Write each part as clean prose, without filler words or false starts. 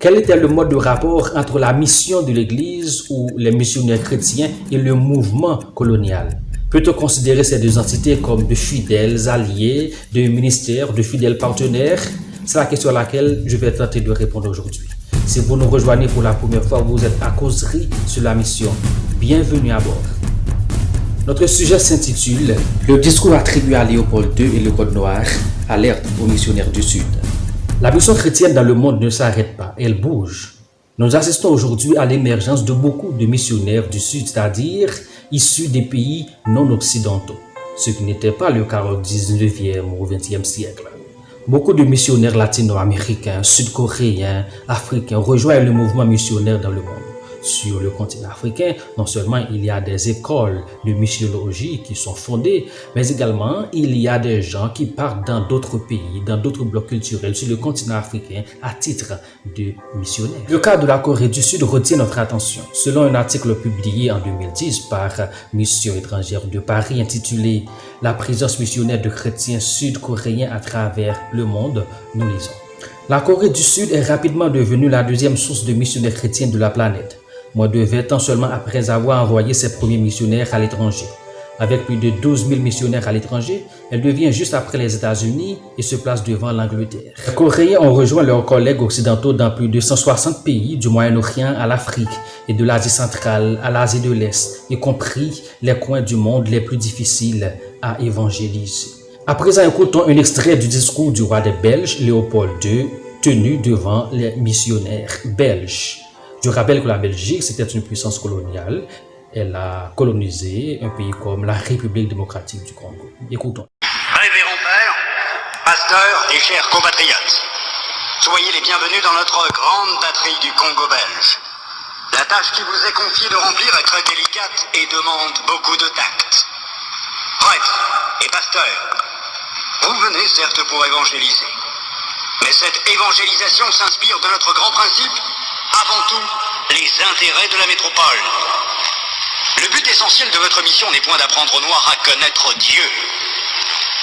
Quel était le mode de rapport entre la mission de l'Église ou les missionnaires chrétiens et le mouvement colonial? Peut-on considérer ces deux entités comme de fidèles alliés, de ministères, de fidèles partenaires? C'est la question à laquelle je vais tenter de répondre aujourd'hui. Si vous nous rejoignez pour la première fois, vous êtes à causerie sur la mission. Bienvenue à bord. Notre sujet s'intitule « Le discours attribué à Léopold II et le Code noir, alerte aux missionnaires du Sud ». La mission chrétienne dans le monde ne s'arrête pas, elle bouge. Nous assistons aujourd'hui à l'émergence de beaucoup de missionnaires du Sud, c'est-à-dire issus des pays non occidentaux, ce qui n'était pas le cas au 19e ou 20e siècle. Beaucoup de missionnaires latino-américains, sud-coréens, africains rejoignent le mouvement missionnaire dans le monde. Sur le continent africain, non seulement il y a des écoles de missiologie qui sont fondées, mais également il y a des gens qui partent dans d'autres pays, dans d'autres blocs culturels sur le continent africain à titre de missionnaires. Le cas de la Corée du Sud retient notre attention. Selon un article publié en 2010 par Mission étrangère de Paris intitulé « La présence missionnaire de chrétiens sud-coréens à travers le monde », nous lisons. La Corée du Sud est rapidement devenue la deuxième source de missionnaires chrétiens de la planète. Moins de 20 ans seulement après avoir envoyé ses premiers missionnaires à l'étranger. Avec plus de 12 000 missionnaires à l'étranger, elle devient juste après les États-Unis et se place devant l'Angleterre. Les Coréens ont rejoint leurs collègues occidentaux dans plus de 160 pays, du Moyen-Orient à l'Afrique et de l'Asie centrale à l'Asie de l'Est, y compris les coins du monde les plus difficiles à évangéliser. À présent, écoutons un extrait du discours du roi des Belges, Léopold II, tenu devant les missionnaires belges. Je rappelle que la Belgique, c'était une puissance coloniale. Elle a colonisé un pays comme la République démocratique du Congo. Écoutons. Révérend Père, pasteur et chers compatriotes, soyez les bienvenus dans notre grande patrie du Congo belge. La tâche qui vous est confiée de remplir est très délicate et demande beaucoup de tact. Prêtres et pasteurs, vous venez certes pour évangéliser, mais cette évangélisation s'inspire de notre grand principe, avant tout, les intérêts de la métropole. Le but essentiel de votre mission n'est point d'apprendre aux Noirs à connaître Dieu.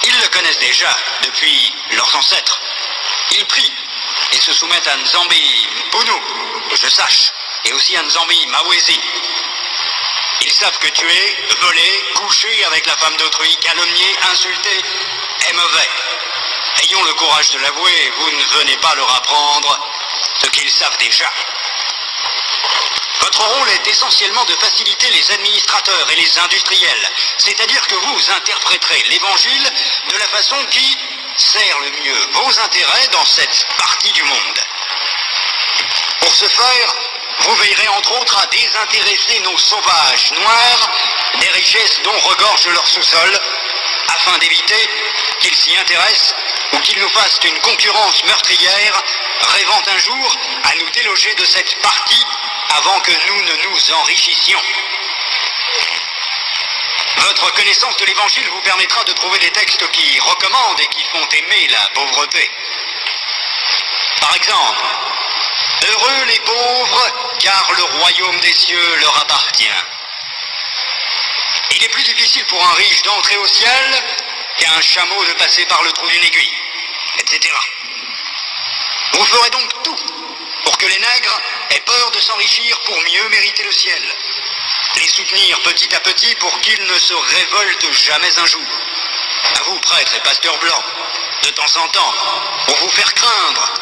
Ils le connaissent déjà depuis leurs ancêtres. Ils prient et se soumettent à Nzambi Mpunu, que je sache, et aussi à Nzambi Mawezi. Ils savent que tuer, voler, coucher avec la femme d'autrui, calomnier, insulter est mauvais. Ayons le courage de l'avouer, vous ne venez pas leur apprendre ce qu'ils savent déjà. Votre rôle est essentiellement de faciliter les administrateurs et les industriels, c'est-à-dire que vous interpréterez l'évangile de la façon qui sert le mieux vos intérêts dans cette partie du monde. Pour ce faire, vous veillerez entre autres à désintéresser nos sauvages noirs des richesses dont regorge leur sous-sol, afin d'éviter qu'ils s'y intéressent ou qu'ils nous fassent une concurrence meurtrière, rêvant un jour à nous déloger de cette partie avant que nous ne nous enrichissions. Votre connaissance de l'Évangile vous permettra de trouver des textes qui recommandent et qui font aimer la pauvreté. Par exemple, « Heureux les pauvres, car le royaume des cieux leur appartient. » Il est plus difficile pour un riche d'entrer au ciel qu'à un chameau de passer par le trou d'une aiguille, etc. Vous ferez donc tout pour que les nègres aient peur de s'enrichir pour mieux mériter le ciel. Les soutenir petit à petit pour qu'ils ne se révoltent jamais un jour. À vous, prêtres et pasteurs blancs, de temps en temps, pour vous faire craindre,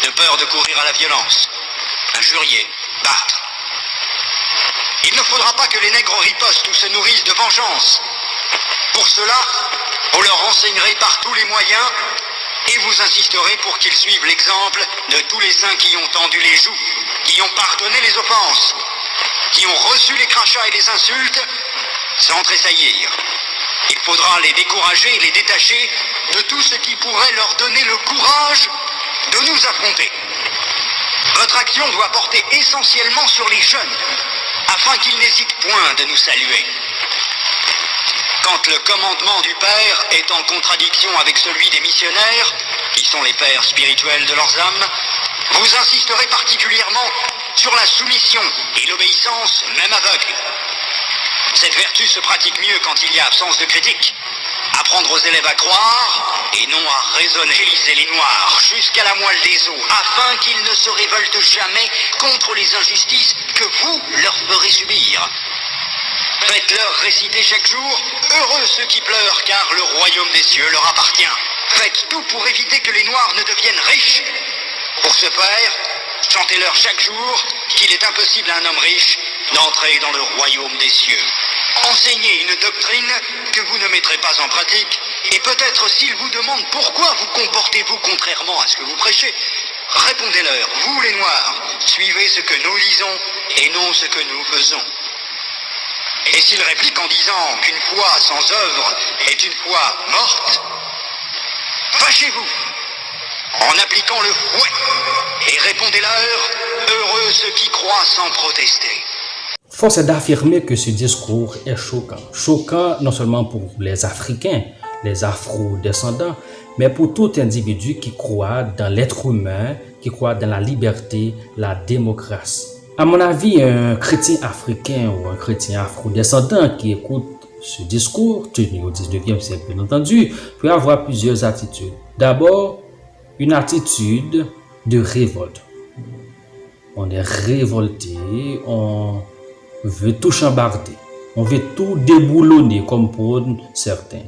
de peur de courir à la violence, injurier, battre. Il ne faudra pas que les nègres ripostent ou se nourrissent de vengeance. Pour cela, vous leur enseignerez par tous les moyens et vous insisterez pour qu'ils suivent l'exemple de tous les saints qui ont tendu les joues, qui ont pardonné les offenses, qui ont reçu les crachats et les insultes sans tressaillir. Il faudra les décourager et les détacher de tout ce qui pourrait leur donner le courage de nous affronter. Votre action doit porter essentiellement sur les jeunes, afin qu'ils n'hésitent point de nous saluer. Quand le commandement du Père est en contradiction avec celui des missionnaires, qui sont les pères spirituels de leurs âmes, vous insisterez particulièrement sur la soumission et l'obéissance, même aveugle. Cette vertu se pratique mieux quand il y a absence de critique. Apprendre aux élèves à croire et non à raisonner. Lisez les Noirs jusqu'à la moelle des os, afin qu'ils ne se révoltent jamais contre les injustices que vous leur ferez subir. Faites-leur réciter chaque jour « Heureux ceux qui pleurent, car le royaume des cieux leur appartient ». Faites tout pour éviter que les Noirs ne deviennent riches. Pour ce faire, chantez-leur chaque jour qu'il est impossible à un homme riche d'entrer dans le royaume des cieux. Enseignez une doctrine que vous ne mettrez pas en pratique, et peut-être s'ils vous demandent pourquoi vous comportez-vous contrairement à ce que vous prêchez, répondez-leur, vous les Noirs, suivez ce que nous lisons et non ce que nous faisons. Et s'ils répliquent en disant qu'une foi sans œuvre est une foi morte, fâchez-vous en appliquant le fouet et répondez-leur, heureux ceux qui croient sans protester. Force est d'affirmer que ce discours est choquant. Choquant non seulement pour les Africains, les Afro-descendants, mais pour tout individu qui croit dans l'être humain, qui croit dans la liberté, la démocratie. À mon avis, un chrétien africain ou un chrétien afro-descendant qui écoute ce discours, tenu au 19e siècle bien entendu, peut avoir plusieurs attitudes. D'abord, une attitude de révolte. On est révolté, on veut tout chambarder, on veut tout déboulonner comme pour certains.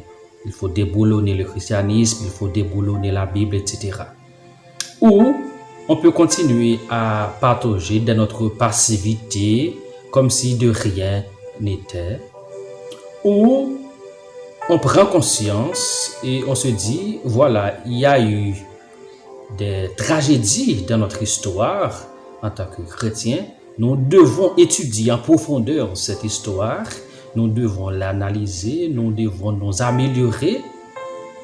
Il faut déboulonner le christianisme, il faut déboulonner la Bible, etc. Ou on peut continuer à patauger dans notre passivité comme si de rien n'était. Ou on prend conscience et on se dit, voilà, il y a eu des tragédies dans notre histoire en tant que chrétiens. Nous devons étudier en profondeur cette histoire, nous devons l'analyser, nous devons nous améliorer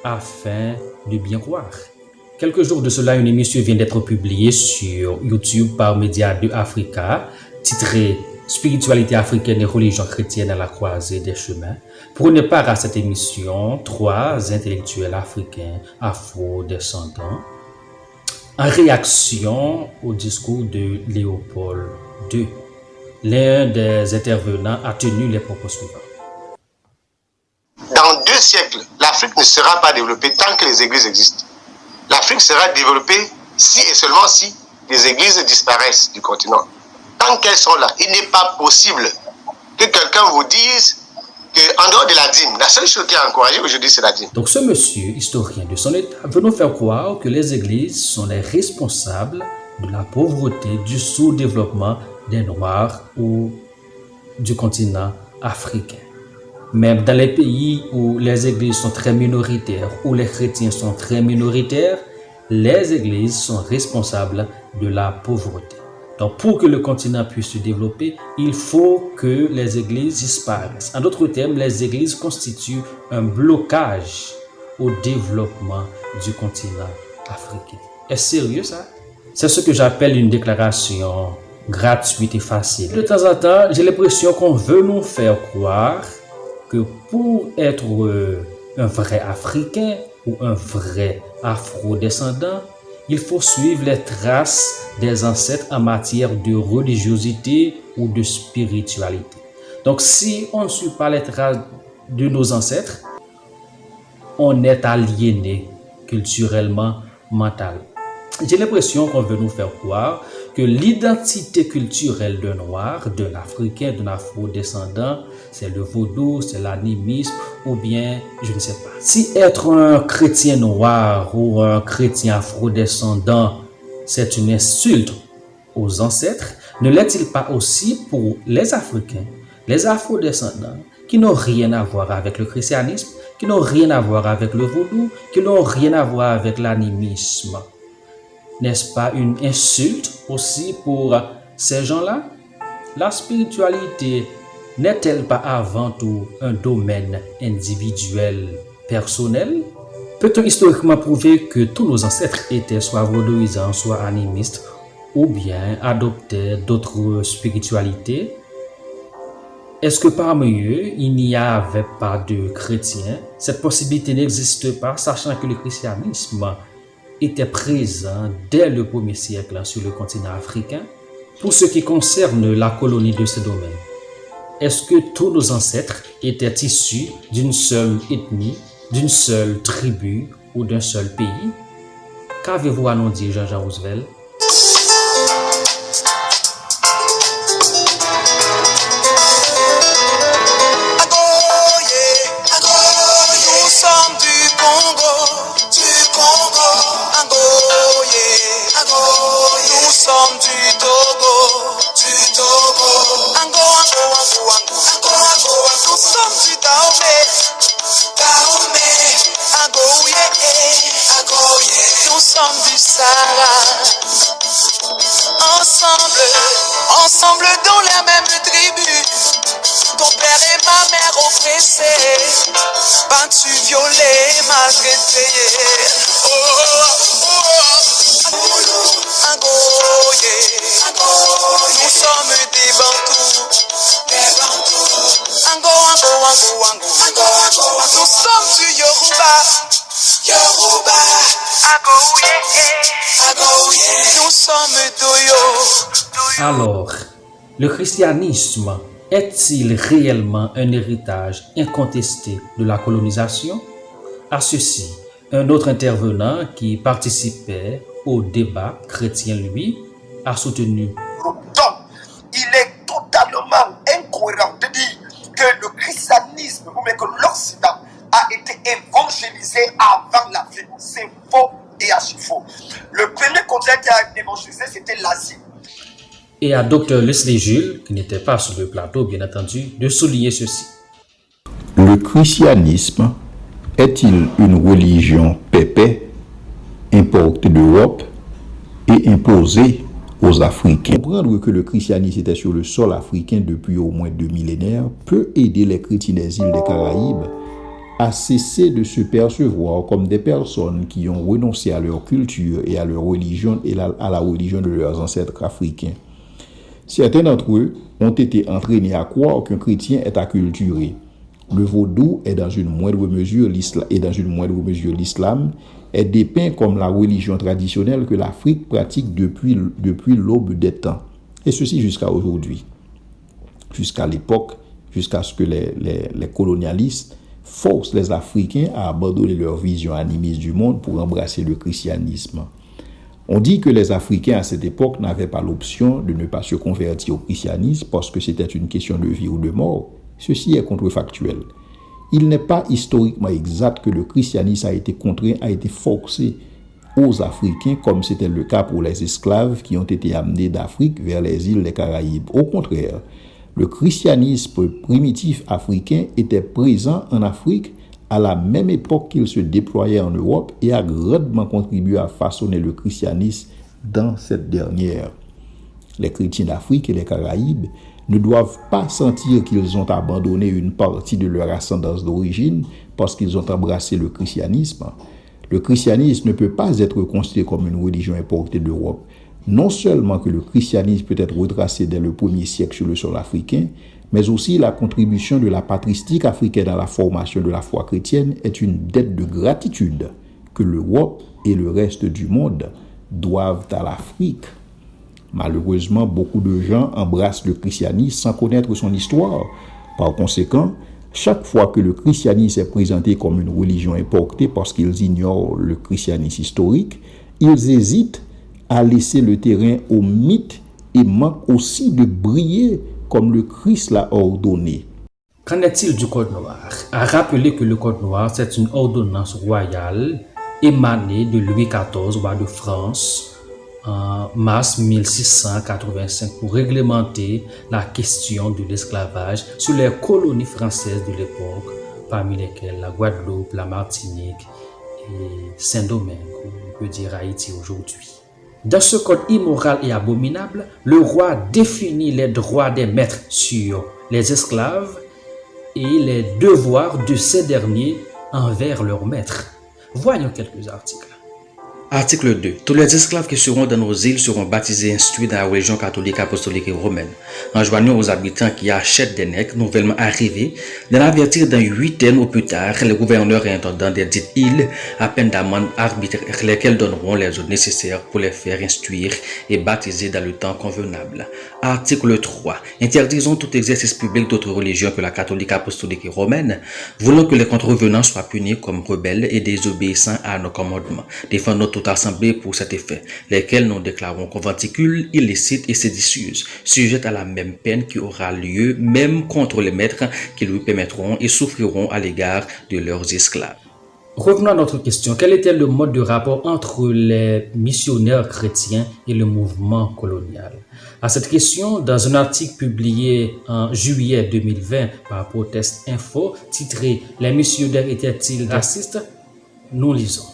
afin de bien croire. Quelques jours de cela, une émission vient d'être publiée sur YouTube par Média 2 Africa, titrée Spiritualité africaine et religion chrétienne à la croisée des chemins. Prenez part à cette émission 3 intellectuels africains afro-descendants en réaction au discours de Léopold II. L'un des intervenants a tenu les propos suivants. Dans 2 siècles, l'Afrique ne sera pas développée tant que les églises existent. L'Afrique sera développée si et seulement si les églises disparaissent du continent. Tant qu'elles sont là, il n'est pas possible que quelqu'un vous dise qu'en dehors de la dîme, la seule chose qui a encouragé aujourd'hui, c'est la dîme. Donc ce monsieur, historien de son état, veut nous faire croire que les églises sont les responsables de la pauvreté, du sous-développement des Noirs ou du continent africain. Même dans les pays où les églises sont très minoritaires, où les chrétiens sont très minoritaires, les églises sont responsables de la pauvreté. Donc pour que le continent puisse se développer, il faut que les églises disparaissent. En d'autres termes, les églises constituent un blocage au développement du continent africain. Est-ce sérieux ça? C'est ce que j'appelle une déclaration gratuite et facile. De temps en temps, j'ai l'impression qu'on veut nous faire croire que pour être un vrai Africain ou un vrai Afro-descendant, il faut suivre les traces des ancêtres en matière de religiosité ou de spiritualité. Donc si on ne suit pas les traces de nos ancêtres, on est aliéné culturellement, mentalement. J'ai l'impression qu'on veut nous faire croire que l'identité culturelle d'un Noir, d'un Africain, d'un Afro-descendant, c'est le vaudou, c'est l'animisme, ou bien, je ne sais pas. Si être un chrétien noir ou un chrétien afro-descendant, c'est une insulte aux ancêtres, ne l'est-il pas aussi pour les Africains, les Afro-descendants, qui n'ont rien à voir avec le christianisme, qui n'ont rien à voir avec le vaudou, qui n'ont rien à voir avec l'animisme? N'est-ce pas une insulte aussi pour ces gens-là? La spiritualité n'est-elle pas avant tout un domaine individuel, personnel? Peut-on historiquement prouver que tous nos ancêtres étaient soit vaudouisants, soit animistes, ou bien adoptaient d'autres spiritualités? Est-ce que parmi eux, il n'y avait pas de chrétiens? Cette possibilité n'existe pas, sachant que le christianisme était présent dès le 1er siècle sur le continent africain. Pour ce qui concerne la colonie de ces domaines, est-ce que tous nos ancêtres étaient issus d'une seule ethnie d'une seule tribu ou d'un seul pays? Qu'avez-vous à nous dire, Jean-Jean Roosevelt? Ensemble dans la même tribu, ton père et ma mère oppressés, battus, violés, maltraités. Nous sommes des Bantous. Nous sommes du Yoruba. Nous sommes d'Oyo. Alors, le christianisme est-il réellement un héritage incontesté de la colonisation? À ceci, un autre intervenant qui participait au débat chrétien, lui, a soutenu. Donc, il est totalement incohérent de dire que le christianisme ou même que l'Occident a été évangélisé avant l'Afrique. C'est faux et archi faux. Le premier continent qui a été évangélisé, c'était l'Asie. Et à Dr Leslie Jules, qui n'était pas sur le plateau, bien entendu, de souligner ceci. Le christianisme est-il une religion pépée, importée d'Europe et imposée aux Africains? Comprendre que le christianisme était sur le sol africain depuis au moins 2 millénaires peut aider les chrétiens des îles des Caraïbes à cesser de se percevoir comme des personnes qui ont renoncé à leur culture et à leur religion et à la religion de leurs ancêtres africains. Certains d'entre eux ont été entraînés à croire qu'un chrétien est acculturé. Le vaudou est dans une moindre mesure l'islam est dépeint comme la religion traditionnelle que l'Afrique pratique depuis l'aube des temps. Et ceci jusqu'à aujourd'hui. Jusqu'à l'époque, jusqu'à ce que les colonialistes forcent les Africains à abandonner leur vision animiste du monde pour embrasser le christianisme. On dit que les Africains à cette époque n'avaient pas l'option de ne pas se convertir au christianisme parce que c'était une question de vie ou de mort. Ceci est contrefactuel. Il n'est pas historiquement exact que le christianisme a été forcé aux Africains comme c'était le cas pour les esclaves qui ont été amenés d'Afrique vers les îles des Caraïbes. Au contraire, le christianisme primitif africain était présent en Afrique à la même époque qu'il se déployait en Europe et a grandement contribué à façonner le christianisme dans cette dernière. Les chrétiens d'Afrique et les Caraïbes ne doivent pas sentir qu'ils ont abandonné une partie de leur ascendance d'origine parce qu'ils ont embrassé le christianisme. Le christianisme ne peut pas être considéré comme une religion importée d'Europe. Non seulement que le christianisme peut être retracé dès le 1er siècle sur le sol africain, mais aussi la contribution de la patristique africaine à la formation de la foi chrétienne est une dette de gratitude que l'Europe et le reste du monde doivent à l'Afrique. Malheureusement, beaucoup de gens embrassent le christianisme sans connaître son histoire. Par conséquent, chaque fois que le christianisme est présenté comme une religion importée parce qu'ils ignorent le christianisme historique, ils hésitent à laisser le terrain aux mythes et manquent aussi de briller comme le Christ l'a ordonné. Qu'en est-il du Code noir? À rappeler que le Code noir, c'est une ordonnance royale émanée de Louis XIV, roi de France, en mars 1685 pour réglementer la question de l'esclavage sur les colonies françaises de l'époque, parmi lesquelles la Guadeloupe, la Martinique et Saint-Domingue, on peut dire Haïti aujourd'hui. Dans ce code immoral et abominable, le roi définit les droits des maîtres sur les esclaves et les devoirs de ces derniers envers leurs maîtres. Voyons quelques articles. Article 2. Tous les esclaves qui seront dans nos îles seront baptisés et instruits dans la religion catholique, apostolique et romaine. Enjoignons aux habitants qui achètent des nègres nouvellement arrivés d'en avertir dans 8 ans au plus tard les gouverneurs et intendants des dites îles à peine d'amende arbitraire, lesquels donneront les ordres nécessaires pour les faire instruire et baptiser dans le temps convenable. Article 3. Interdisons tout exercice public d'autres religions que la catholique, apostolique et romaine, voulant que les contrevenants soient punis comme rebelles et désobéissants à nos commandements. Défendons toute assemblée pour cet effet, lesquels nous déclarons conventicules, illicites et séditieuses, sujettes à la même peine qui aura lieu même contre les maîtres qui lui permettront et souffriront à l'égard de leurs esclaves. Revenons à notre question. Quel était le mode de rapport entre les missionnaires chrétiens et le mouvement colonial? À cette question, dans un article publié en juillet 2020 par Protest Info, titré « Les missionnaires étaient-ils racistes ?» nous lisons.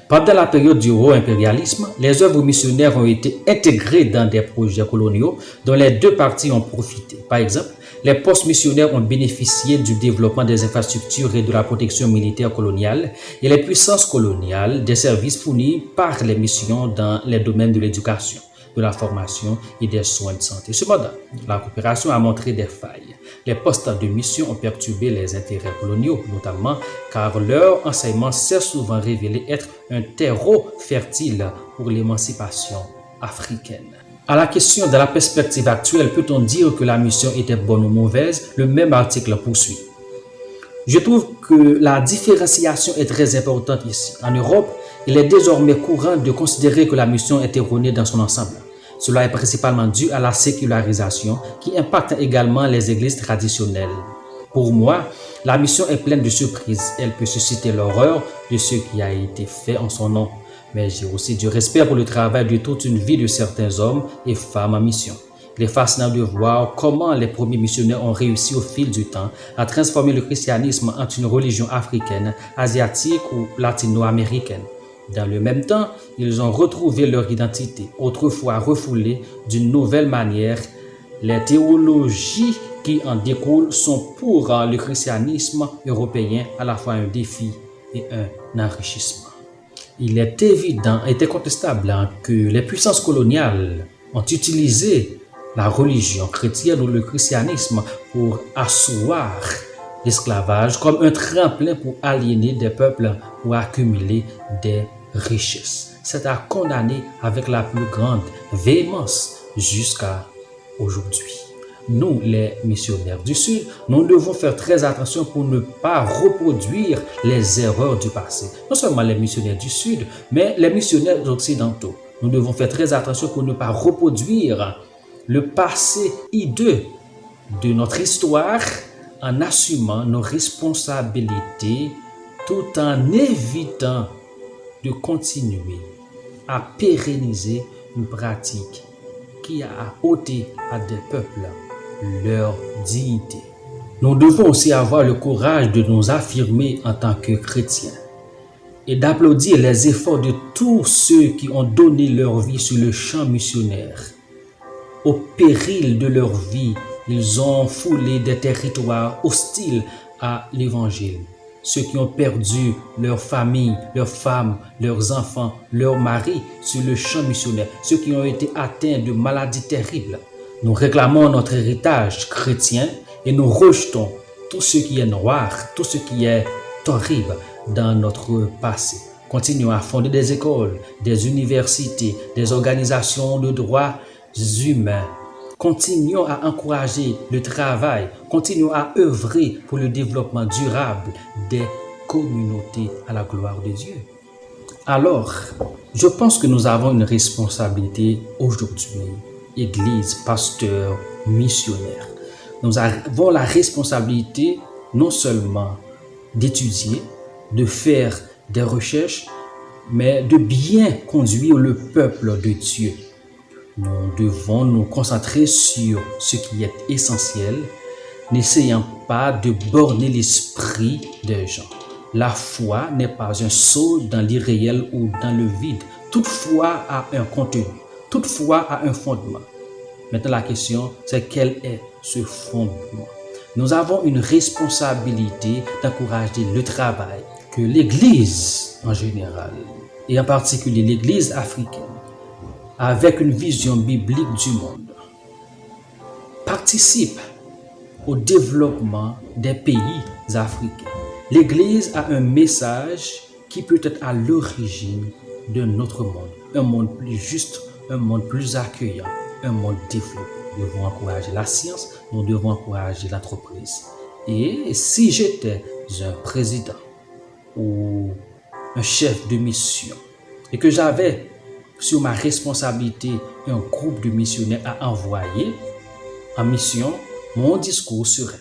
Pendant la période du haut impérialisme, les œuvres missionnaires ont été intégrées dans des projets coloniaux dont les deux parties ont profité. Par exemple, les postes missionnaires ont bénéficié du développement des infrastructures et de la protection militaire coloniale et les puissances coloniales des services fournis par les missions dans les domaines de l'éducation, de la formation et des soins de santé. Cependant, la coopération a montré des failles. Les postes de mission ont perturbé les intérêts coloniaux, notamment car leur enseignement s'est souvent révélé être un terreau fertile pour l'émancipation africaine. À la question de la perspective actuelle, peut-on dire que la mission était bonne ou mauvaise? Le même article poursuit. Je trouve que la différenciation est très importante ici. En Europe, il est désormais courant de considérer que la mission est erronée dans son ensemble. Cela est principalement dû à la sécularisation qui impacte également les églises traditionnelles. Pour moi, la mission est pleine de surprises. Elle peut susciter l'horreur de ce qui a été fait en son nom. Mais j'ai aussi du respect pour le travail de toute une vie de certains hommes et femmes en mission. Il est fascinant de voir comment les premiers missionnaires ont réussi au fil du temps à transformer le christianisme en une religion africaine, asiatique ou latino-américaine. Dans le même temps, ils ont retrouvé leur identité, autrefois refoulée d'une nouvelle manière. Les théologies qui en découlent sont pour le christianisme européen à la fois un défi et un enrichissement. Il est évident et incontestable que les puissances coloniales ont utilisé la religion chrétienne ou le christianisme pour asseoir l'esclavage comme un tremplin pour aliéner des peuples ou accumuler des richesses. C'est à condamner avec la plus grande véhémence jusqu'à aujourd'hui. Nous, les missionnaires du Sud, nous devons faire très attention pour ne pas reproduire les erreurs du passé. Non seulement les missionnaires du Sud, mais les missionnaires occidentaux. Nous devons faire très attention pour ne pas reproduire le passé hideux de notre histoire en assumant nos responsabilités tout en évitant de continuer à pérenniser une pratique qui a ôté à des peuples leur dignité. Nous devons aussi avoir le courage de nous affirmer en tant que chrétiens et d'applaudir les efforts de tous ceux qui ont donné leur vie sur le champ missionnaire. Au péril de leur vie, ils ont foulé des territoires hostiles à l'Évangile. Ceux qui ont perdu leur famille, leurs femmes, leurs enfants, leurs maris sur le champ missionnaire. Ceux qui ont été atteints de maladies terribles. Nous réclamons notre héritage chrétien et nous rejetons tout ce qui est noir, tout ce qui est horrible dans notre passé. Continuons à fonder des écoles, des universités, des organisations de droits humains. Continuons à encourager le travail, continuons à œuvrer pour le développement durable des communautés à la gloire de Dieu. Alors, je pense que nous avons une responsabilité aujourd'hui, Église, pasteurs, missionnaires. Nous avons la responsabilité non seulement d'étudier, de faire des recherches, mais de bien conduire le peuple de Dieu. Nous devons nous concentrer sur ce qui est essentiel, n'essayant pas de borner l'esprit des gens. La foi n'est pas un saut dans l'irréel ou dans le vide. Toute foi a un contenu, toute foi a un fondement. Maintenant, la question, c'est quel est ce fondement? Nous avons une responsabilité d'encourager le travail, que l'Église en général et en particulier l'Église africaine, avec une vision biblique du monde, participe au développement des pays africains. L'Église a un message qui peut être à l'origine de notre monde, un monde plus juste, un monde plus accueillant, un monde développé. Nous devons encourager la science, nous devons encourager l'entreprise. Et si j'étais un président ou un chef de mission et que j'avais sur ma responsabilité un groupe de missionnaires à envoyer en mission, mon discours serait: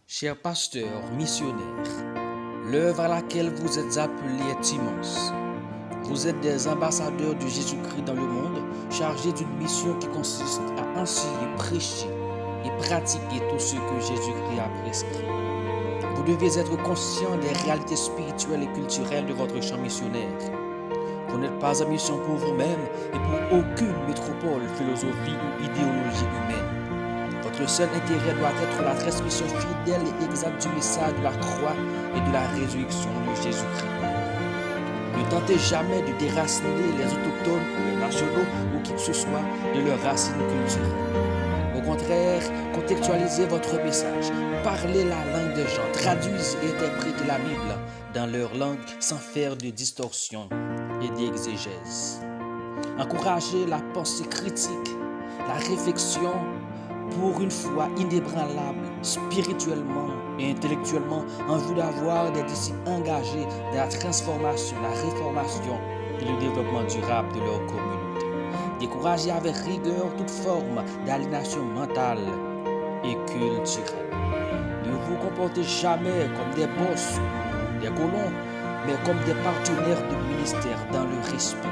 Chers pasteurs, missionnaires, l'œuvre à laquelle vous êtes appelés est immense. Vous êtes des ambassadeurs de Jésus-Christ dans le monde, chargés d'une mission qui consiste à enseigner, prêcher et pratiquer tout ce que Jésus-Christ a prescrit. Vous devez être conscient des réalités spirituelles et culturelles de votre champ missionnaire. Vous n'êtes pas en mission pour vous-même et pour aucune métropole, philosophie ou idéologie humaine. Votre seul intérêt doit être la transmission fidèle et exacte du message de la croix et de la résurrection de Jésus-Christ. Ne tentez jamais de déraciner les autochtones, les nationaux ou qui que ce soit de leurs racines culturelles. Au contraire, contextualisez votre message, parlez la langue des gens, traduisez et interprétez la Bible dans leur langue sans faire de distorsion et d'exégèse. Encouragez la pensée critique, la réflexion pour une foi inébranlable, spirituellement et intellectuellement, en vue d'avoir des disciples engagés dans la transformation, la réformation et le développement durable de leur communauté. Découragez avec rigueur toute forme d'aliénation mentale et culturelle. Ne vous comportez jamais comme des boss ou des colons, mais comme des partenaires de ministère dans le respect.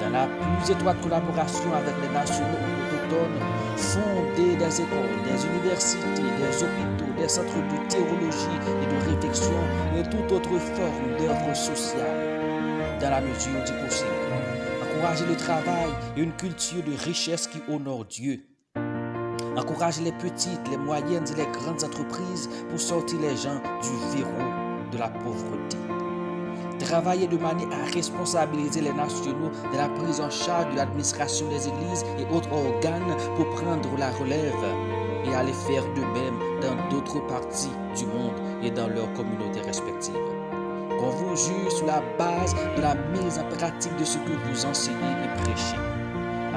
Dans la plus étroite collaboration avec les nationaux autochtones, fondez des écoles, des universités, des hôpitaux, des centres de théologie et de réflexion et toute autre forme d'œuvre sociale, dans la mesure du possible. Encouragez le travail et une culture de richesse qui honore Dieu. Encouragez les petites, les moyennes et les grandes entreprises pour sortir les gens du verrou de la pauvreté. Travailler de manière à responsabiliser les nationaux de la prise en charge de l'administration des églises et autres organes pour prendre la relève et aller faire de même dans d'autres parties du monde et dans leurs communautés respectives. Qu'on vous juge sur la base de la mise en pratique de ce que vous enseignez et prêchez.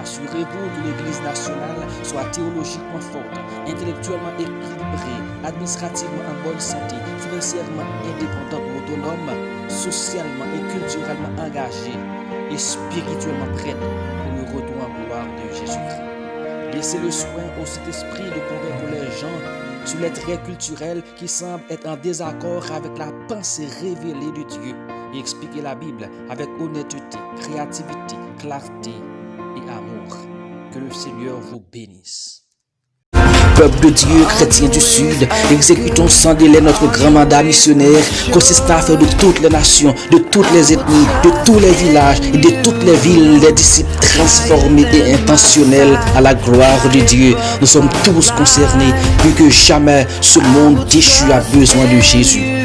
Assurez-vous que l'Église nationale soit théologiquement forte, intellectuellement équilibrée, administrativement en bonne santé, financièrement indépendante ou autonome, socialement et culturellement engagée et spirituellement prête pour le retour en gloire de Jésus-Christ. Laissez le soin au Saint-Esprit de convaincre les gens sur les traits culturels qui semblent être en désaccord avec la pensée révélée de Dieu et expliquer la Bible avec honnêteté, créativité, clarté et amour. Que le Seigneur vous bénisse. Peuple de Dieu, chrétiens du Sud, exécutons sans délai notre grand mandat missionnaire consistant à faire de toutes les nations, de toutes les ethnies, de tous les villages et de toutes les villes des disciples transformés et intentionnels à la gloire de Dieu. Nous sommes tous concernés, plus que jamais ce monde déchu a besoin de Jésus.